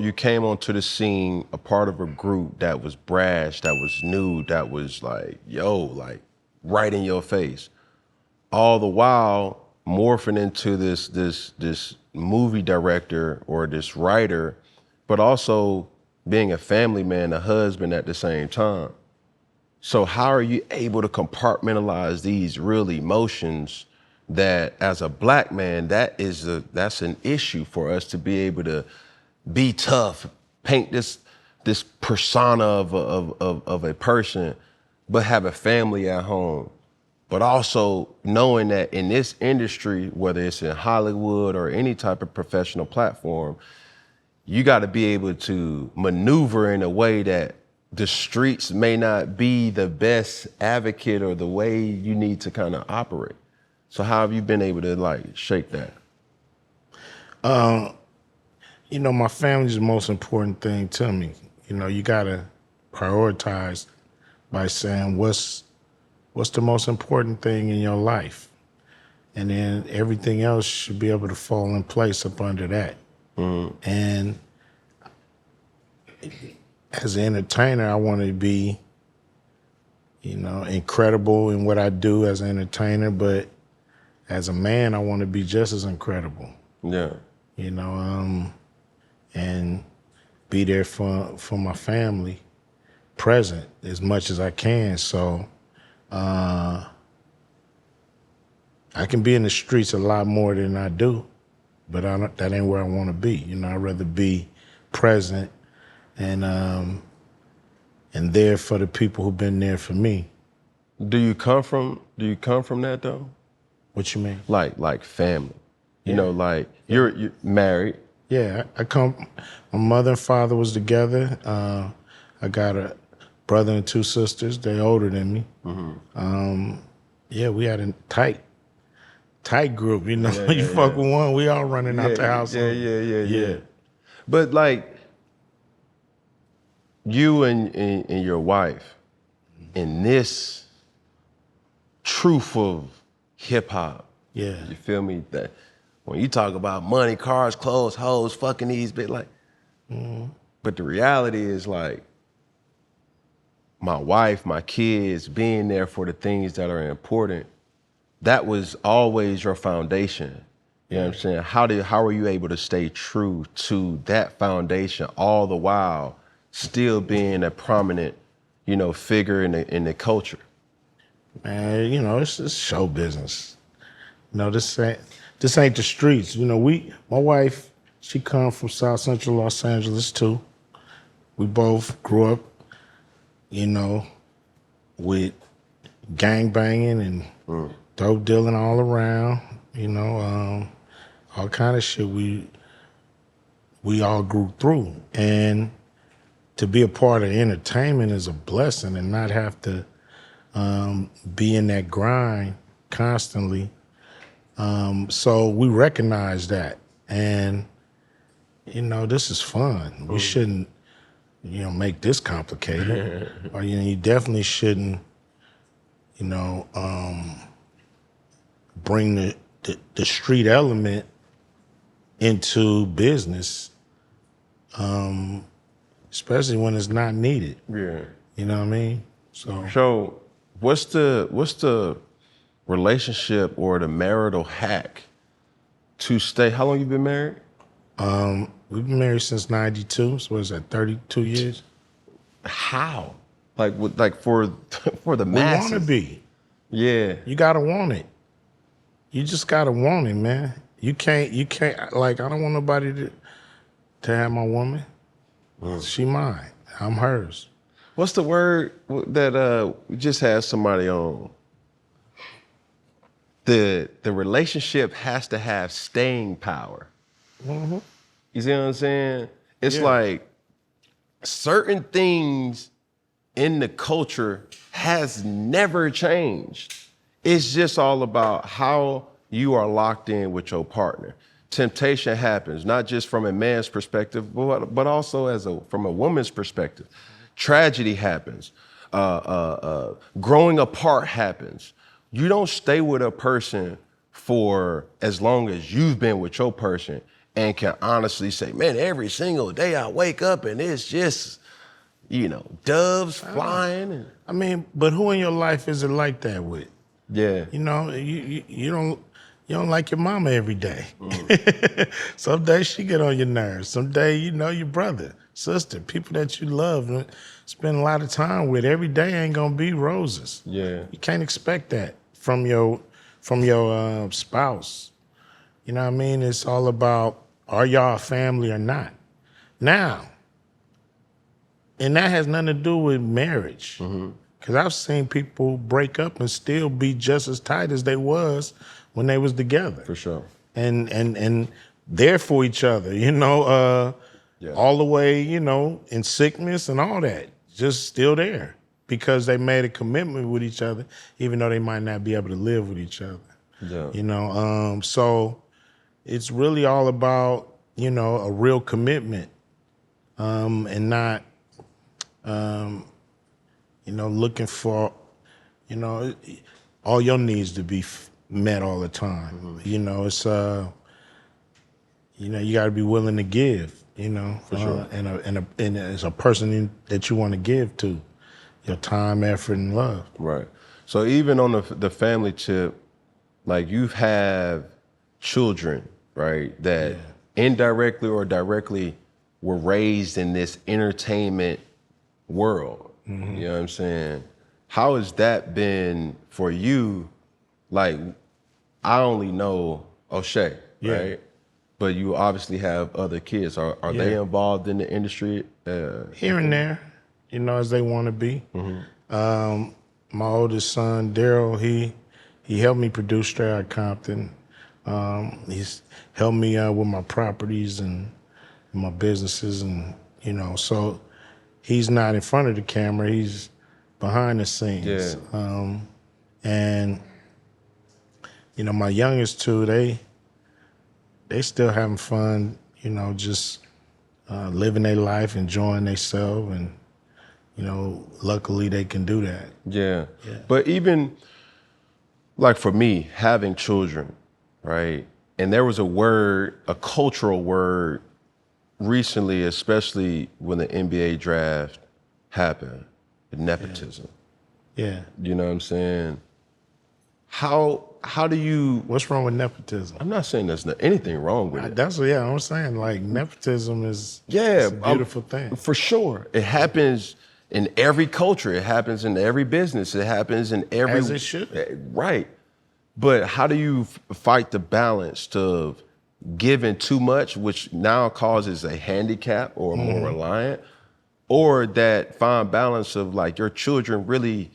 you came onto the scene a part of a group that was brash, that was new, that was like, yo, like right in your face. All the while morphing into this movie director or this writer, but also being a family man, a husband at the same time. So how are you able to compartmentalize these real emotions that as a black man, that's an issue for us to be able to be tough, paint this persona of a person, but have a family at home. But also knowing that in this industry, whether it's in Hollywood or any type of professional platform, you got to be able to maneuver in a way that the streets may not be the best advocate or the way you need to kind of operate. So how have you been able to like shake that? You know, my family's the most important thing to me. You know, you gotta prioritize by saying what's the most important thing in your life, and then everything else should be able to fall in place up under that. And as an entertainer, I want to be, you know, incredible in what I do as an entertainer, but as a man, I want to be just as incredible. Yeah. You know, and be there for my family, present as much as I can. So I can be in the streets a lot more than I do, but that ain't where I want to be. You know, I'd rather be present and there for the people who've been there for me. Do you come from that though? What you mean? Like family. You know, like you're married. Yeah, my mother and father was together. I got a brother and two sisters. They're older than me. Yeah, we had a tight group, you know. You fuck with one, we all running out the house. Yeah. But like you and your wife in this truth of hip hop. Yeah. You feel me? That when you talk about money, cars, clothes, hoes, fucking these bit like, but the reality is like my wife, my kids, being there for the things that are important, that was always your foundation. You know what I'm saying? How are you able to stay true to that foundation all the while still being a prominent, you know, figure in the culture? Man, you know, it's show business. You know, this ain't the streets. You know, my wife, she come from South Central Los Angeles too. We both grew up, you know, with gang banging and dope dealing all around, you know, all kind of shit we all grew through. And to be a part of entertainment is a blessing, and not have to be in that grind constantly. So we recognize that, and you know, this is fun. We shouldn't, you know, make this complicated. Or you know, you definitely shouldn't, you know, bring the street element into business, especially when it's not needed. Yeah. You know what I mean? So what's the relationship or the marital hack to stay? How long you been married? We've been married since '92. So what is that, 32 years? How? Like for the We masses? want to be. Yeah. You gotta want it. You just gotta want it, man. You can't. Like, I don't want nobody to have my woman. She mine. I'm hers. What's the word that we just had somebody on? The relationship has to have staying power. You see what I'm saying? It's like certain things in the culture has never changed. It's just all about how you are locked in with your partner. Temptation happens, not just from a man's perspective, but also from a woman's perspective. Tragedy happens. Growing apart happens. You don't stay with a person for as long as you've been with your person and can honestly say, man, every single day I wake up and it's just, doves flying. And I mean, but who in your life is it like that with? yeah, You don't like your mama every day. Some days she get on your nerves. Some day, your brother, sister, people that you love and spend a lot of time with. Every day ain't gonna be roses. yeah, You can't expect that from your spouse. You know what I mean? It's all about, are y'all a family or not? Now, and that has nothing to do with marriage. Because I've seen people break up and still be just as tight as they was when they was together. for sure. And there for each other, all the way, in sickness and all that, just still there because they made a commitment with each other, even though they might not be able to live with each other. Yeah. So it's really all about, a real commitment, and not, looking for, all your needs to be met all the time. It's, you got to be willing to give, For sure. and as a person that you want to give to, your time, effort, and love. Right. So even on the family tip, like you have children, right, that indirectly or directly were raised in this entertainment world. You know what I'm saying? How has that been for you? Like, I only know O'Shea, right? But you obviously have other kids. Are they involved in the industry? Here and there, as they want to be. My oldest son, Daryl, he helped me produce Straight Outta Compton. He's helped me out with my properties and my businesses, and so he's not in front of the camera. He's behind the scenes. Yeah. And my youngest two, they still having fun. Just living their life, enjoying themselves, and luckily they can do that. Yeah. But even like for me, having children, right? And there was a cultural word recently, especially when the NBA draft happened, nepotism. Yeah. You know what I'm saying? How do you? What's wrong with nepotism? I'm not saying there's anything wrong with it. I'm saying, like, nepotism is it's a beautiful thing. For sure. It happens in every culture. It happens in every business. It happens in every... As it should. Right. But how do you fight the balance of giving too much, which now causes a handicap or more reliant, or that fine balance of like your children really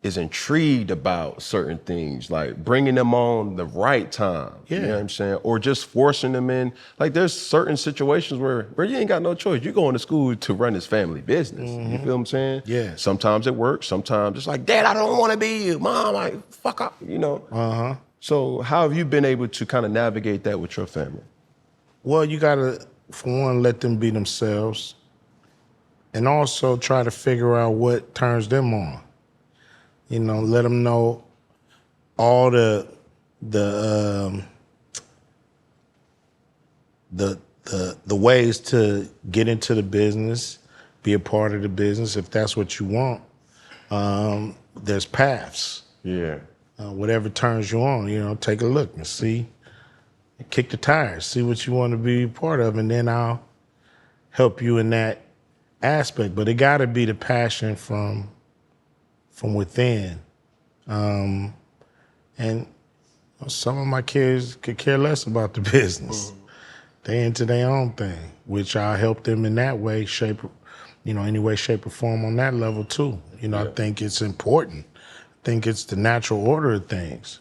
is intrigued about certain things, like bringing them on the right time, you know what I'm saying? Or just forcing them in. Like there's certain situations where you ain't got no choice. You're going to school to run this family business. You feel what I'm saying? Yeah. Sometimes it works. Sometimes it's like, Dad, I don't want to be you. Mom, like, fuck up, So how have you been able to kind of navigate that with your family? Well, you gotta, for one, let them be themselves, and also try to figure out what turns them on. Let them know all the ways to get into the business, be a part of the business if that's what you want. There's paths. Yeah. Whatever turns you on, take a look and see, kick the tires, see what you want to be a part of, and then I'll help you in that aspect. But it got to be the passion from within. And some of my kids could care less about the business. They into their own thing, which I'll help them in that way, any way, shape, or form on that level too. I think it's important. I think it's the natural order of things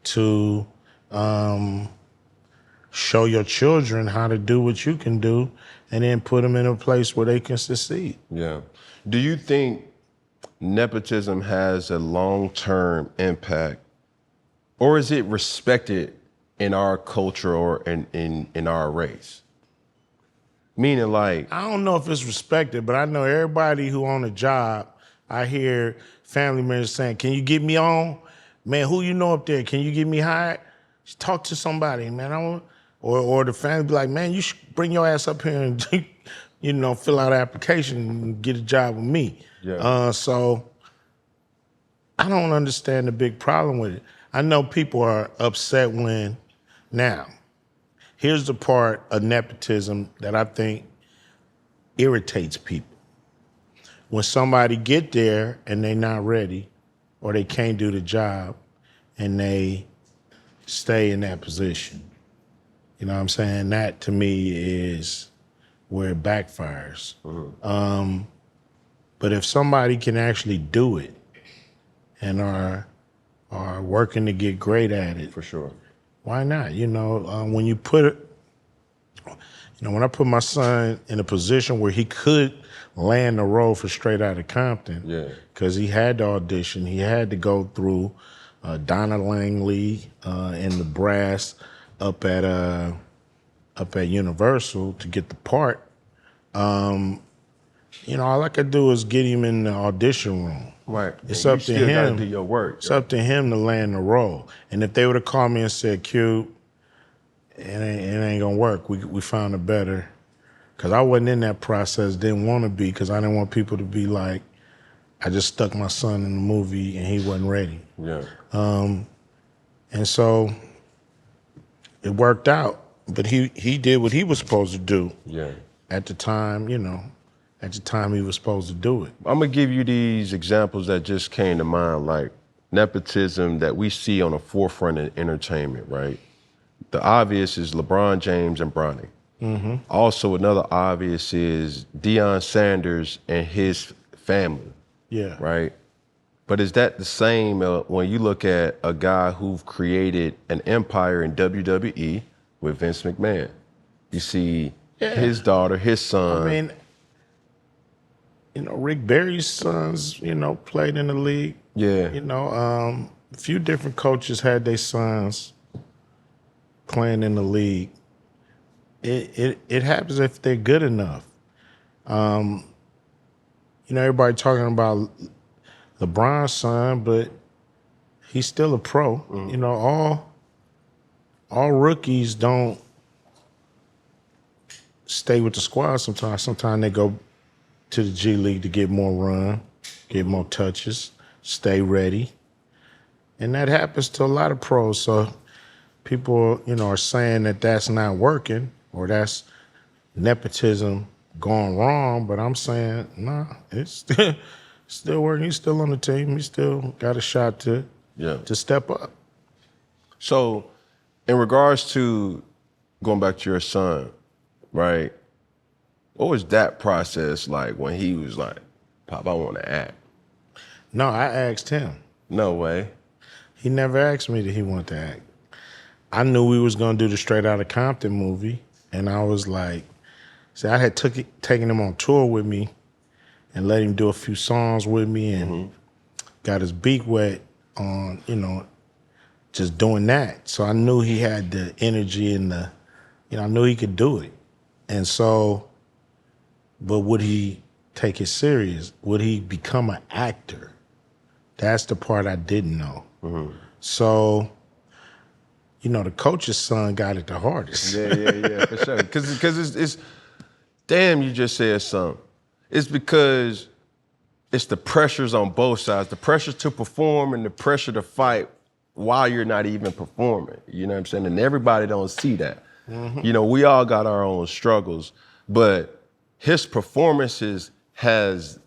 to show your children how to do what you can do and then put them in a place where they can succeed. Yeah. Do you think nepotism has a long-term impact, or is it respected in our culture or in our race? Meaning, like, I don't know if it's respected, but I know everybody who on a job, I hear family members saying, "Can you get me on? Man, who you know up there? Can you get me hired? Just talk to somebody, man. or the family be like, man, you should bring your ass up here and fill out an application and get a job with me. Yeah. So I don't understand the big problem with it. I know people are upset when now. Here's the part of nepotism that I think irritates people. When somebody get there and they not ready or they can't do the job and they stay in that position. You know what I'm saying? That to me is where it backfires. But if somebody can actually do it and are working to get great at it, For sure. why not? When you put it, when I put my son in a position where he could land the role for Straight Outta Compton, Yeah. because he had to audition, he had to go through Donna Langley and the brass up at Universal to get the part. All I could do is get him in the audition room. Right. It's And up you to still gotta him. do your work. It's up to him to land the role. And if they would have called me and said, "Q, it ain't gonna work. We found a better," because I wasn't in that process. Didn't want to be, because I didn't want people to be like, I just stuck my son in the movie and he wasn't ready. Yeah. And so it worked out. But he did what he was supposed to do Yeah. at the time. At the time he was supposed to do it. I'm gonna give you these examples that just came to mind, like nepotism that we see on the forefront of entertainment, right? The obvious is LeBron James and Bronny. Also, another obvious is Deion Sanders and his family, Yeah. right? But is that the same when you look at a guy who created an empire in WWE with Vince McMahon? You see his daughter, his son. I mean, Rick Barry's sons, played in the league. Yeah. A few different coaches had their sons playing in the league. It happens if they're good enough. Everybody talking about LeBron's son, but he's still a pro. All rookies don't stay with the squad sometimes. Sometimes they go to the G League to get more run, get more touches, stay ready. And that happens to a lot of pros. So people, are saying that that's not working or that's nepotism going wrong. But I'm saying, nah, it's still working. He's still on the team. He still got a shot to step up. So, in regards to going back to your son, right? What was that process like when he was like, "Pop, I want to act"? No, I asked him. No way. He never asked me that he wanted to act. I knew we was gonna do the Straight Outta Compton movie, and I was like, see, I had taken him on tour with me and let him do a few songs with me and got his beak wet on, just doing that. So I knew he had the energy and I knew he could do it. And so, but would he take it serious? Would he become an actor? That's the part I didn't know. So, the coach's son got it the hardest. Yeah, for sure. Because it's damn, you just said something. It's because it's the pressures on both sides, the pressure to perform and the pressure to fight while you're not even performing. You know what I'm saying? And everybody don't see that. We all got our own struggles, but his performances has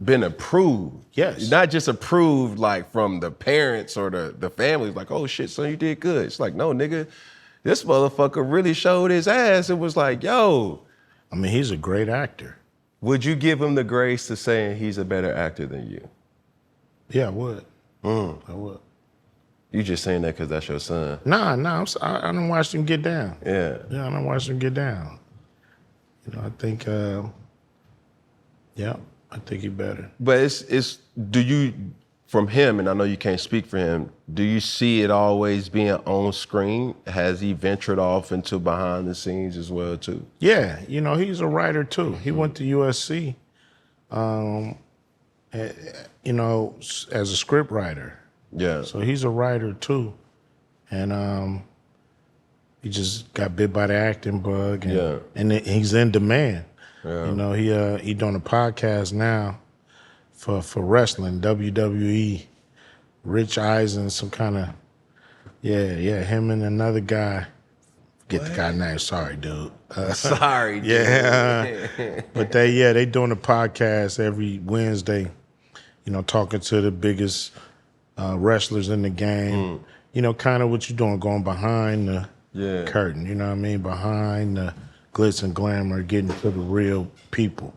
been approved. Yes. Not just approved like from the parents or the family, like, "Oh shit, son, you did good." It's like, no, nigga, this motherfucker really showed his ass. It was like, yo. I mean, he's a great actor. Would you give him the grace to saying he's a better actor than you? Yeah, I would. I would. You just saying that because that's your son. Nah, I done watched him get down. Yeah. Yeah, I done watched him get down. I think, I think he better. But it's do you, from him, and I know you can't speak for him, do you see it always being on screen? Has he ventured off into behind the scenes as well too? Yeah, he's a writer too. He went to USC, as a script writer. Yeah. So he's a writer too. And He just got bit by the acting bug, and Yeah. he's in demand. Yeah. You know, he doing a podcast now for wrestling, WWE. Rich Eisen, some kind of him and another guy. Get the guy name. Sorry, dude. Sorry, dude. Yeah, but they doing a podcast every Wednesday. You know, talking to the biggest wrestlers in the game. You know, kind of what you're doing, going behind the curtain. You know what I mean? Behind the glitz and glamour, getting to the real people.